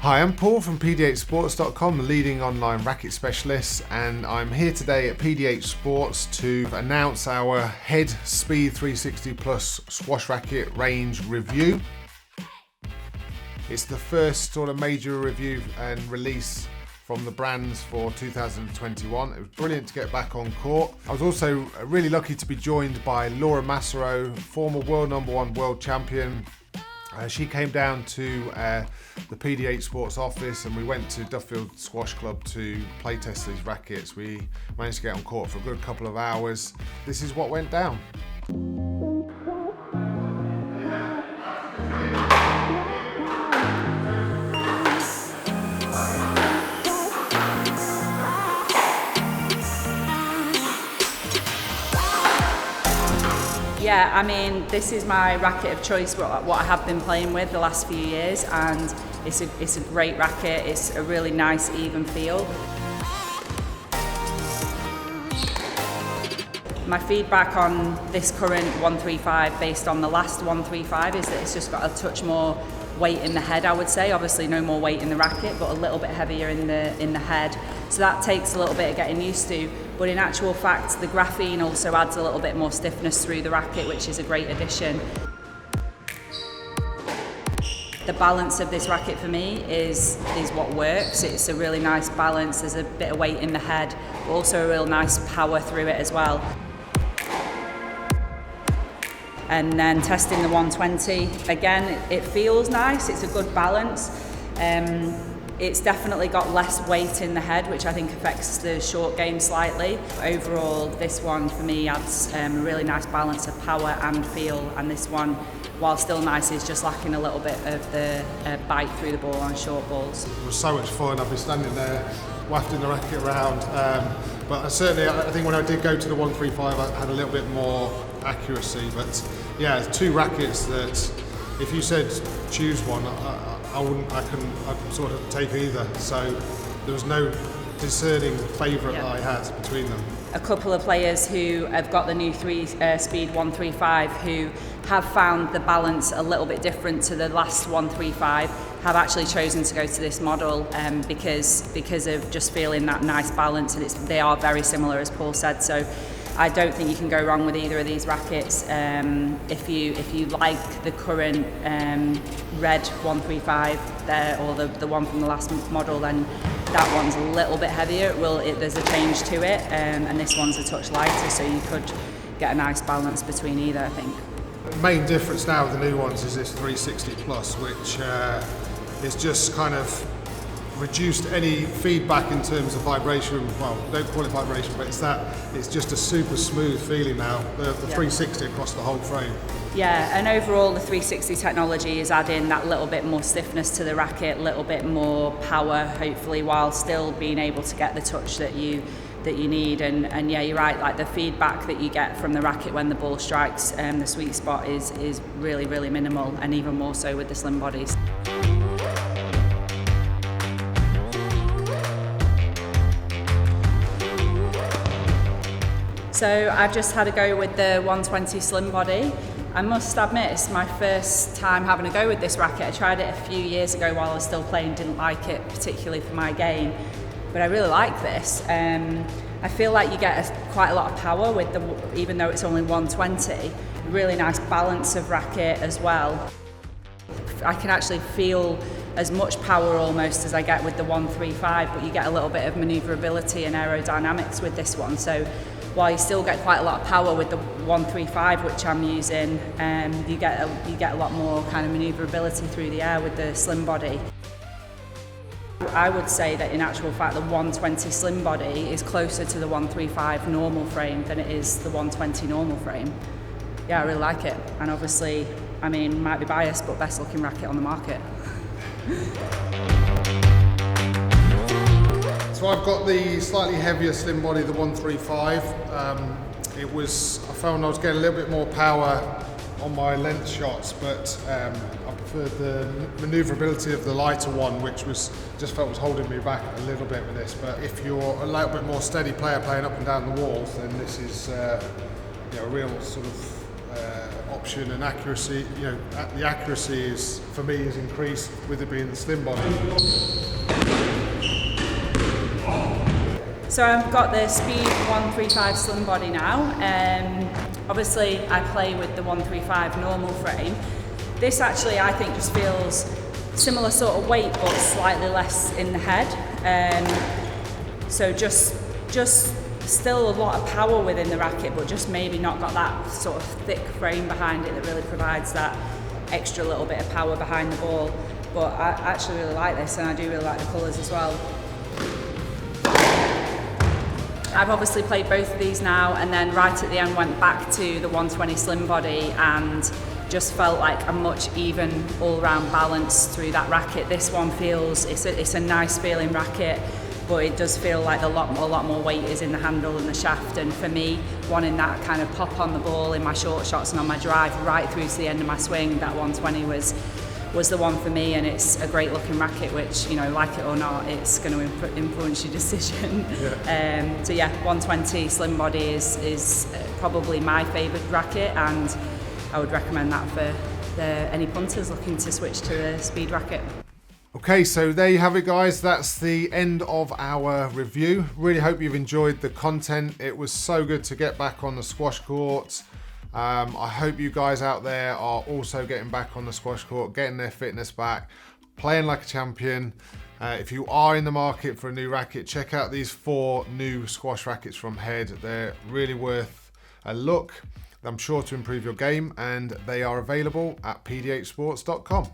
Hi, I'm Paul from pdhsports.com, the leading online racket specialist, and I'm here today at PDH Sports to announce our Head Speed 360 Plus squash racket range review. It's the first sort of major review and release from the brands for 2021. It was brilliant to get back on court. I was also really lucky to be joined by Laura Massaro, former world #1 world champion. She came down to the PDH Sports office and we went to Duffield Squash Club to play test these rackets. We managed to get on court for a good couple of hours. This is what went down. Yeah, I mean, this is my racket of choice, what I have been playing with the last few years, and it's a great racket. It's a really nice, even feel. My feedback on this current 135 based on the last 135 is that it's just got a touch more weight in the head, I would say. Obviously no more weight in the racket, but a little bit heavier in the head. So that takes a little bit of getting used to. But in actual fact, the graphene also adds a little bit more stiffness through the racket, which is a great addition. The balance of this racket for me is what works. It's a really nice balance. There's a bit of weight in the head, but also a real nice power through it as well. And then testing the 120, again, it feels nice. It's a good balance. It's definitely got less weight in the head, which I think affects the short game slightly. Overall, this one for me adds a really nice balance of power and feel, and this one, while still nice, is just lacking a little bit of the bite through the ball on short balls. It was so much fun. I've been standing there wafting the racket around, but certainly I think when I did go to the 135 I had a little bit more accuracy, but yeah, two rackets that if you said choose one, I'd sort of take either, so there was no discerning favourite that I had between them. A couple of players who have got the new speed 135 who have found the balance a little bit different to the last 135 have actually chosen to go to this model because of just feeling that nice balance, and they are very similar, as Paul said. So I don't think you can go wrong with either of these rackets. If you like the current red 135 or the one from the last model, then that one's a little bit heavier. There's a change to it, and this one's a touch lighter, so you could get a nice balance between either, I think. The main difference now with the new ones is this 360 Plus, which is just kind of reduced any feedback in terms of vibration. Well, don't call it vibration, but it's just a super smooth feeling now, the 360 across the whole frame. Yeah, and overall the 360 technology is adding that little bit more stiffness to the racket, a little bit more power, hopefully, while still being able to get the touch that you need. And yeah, you're right, like the feedback that you get from the racket when the ball strikes the sweet spot is really, really minimal, and even more so with the slim bodies. So I've just had a go with the 120 slim body. I must admit, it's my first time having a go with this racket. I tried it a few years ago while I was still playing, didn't like it particularly for my game, but I really like this. I feel like you get quite a lot of power with even though it's only 120, really nice balance of racket as well. I can actually feel as much power almost as I get with the 135, but you get a little bit of manoeuvrability and aerodynamics with this one. So while you still get quite a lot of power with the 135, which I'm using, you get a lot more kind of manoeuvrability through the air with the slim body. I would say that in actual fact the 120 slim body is closer to the 135 normal frame than it is the 120 normal frame. Yeah, I really like it, and obviously, I mean, might be biased, but best looking racket on the market. So I've got the slightly heavier slim body, the 135. I found I was getting a little bit more power on my length shots, but I preferred the manoeuvrability of the lighter one, which just felt was holding me back a little bit with this. But if you're a little bit more steady player playing up and down the walls, then this is a real sort of option and accuracy. The accuracy is, for me, is increased with it being the slim body. So I've got the Speed 135 slim body now. Obviously I play with the 135 normal frame. This actually I think just feels similar sort of weight but slightly less in the head. So just still a lot of power within the racket, but just maybe not got that sort of thick frame behind it that really provides that extra little bit of power behind the ball. But I actually really like this, and I do really like the colours as well. I've obviously played both of these now, and then right at the end went back to the 120 slim body and just felt like a much even all-round balance through that racket. This one feels, it's a nice feeling racket, but it does feel like a lot more weight is in the handle and the shaft. And for me, wanting that kind of pop on the ball in my short shots and on my drive right through to the end of my swing, that 120 was the one for me. And it's a great looking racket, which, like it or not, it's going to influence your decision. Yeah. So yeah, 120 slim body is probably my favourite racket, and I would recommend that for any punters looking to switch to the speed racket. Okay, so there you have it, guys. That's the end of our review. Really hope you've enjoyed the content. It was so good to get back on the squash courts. I hope you guys out there are also getting back on the squash court, getting their fitness back, playing like a champion. If you are in the market for a new racket, check out these 4 new squash rackets from Head. They're really worth a look. I'm sure to improve your game, and they are available at pdhsports.com.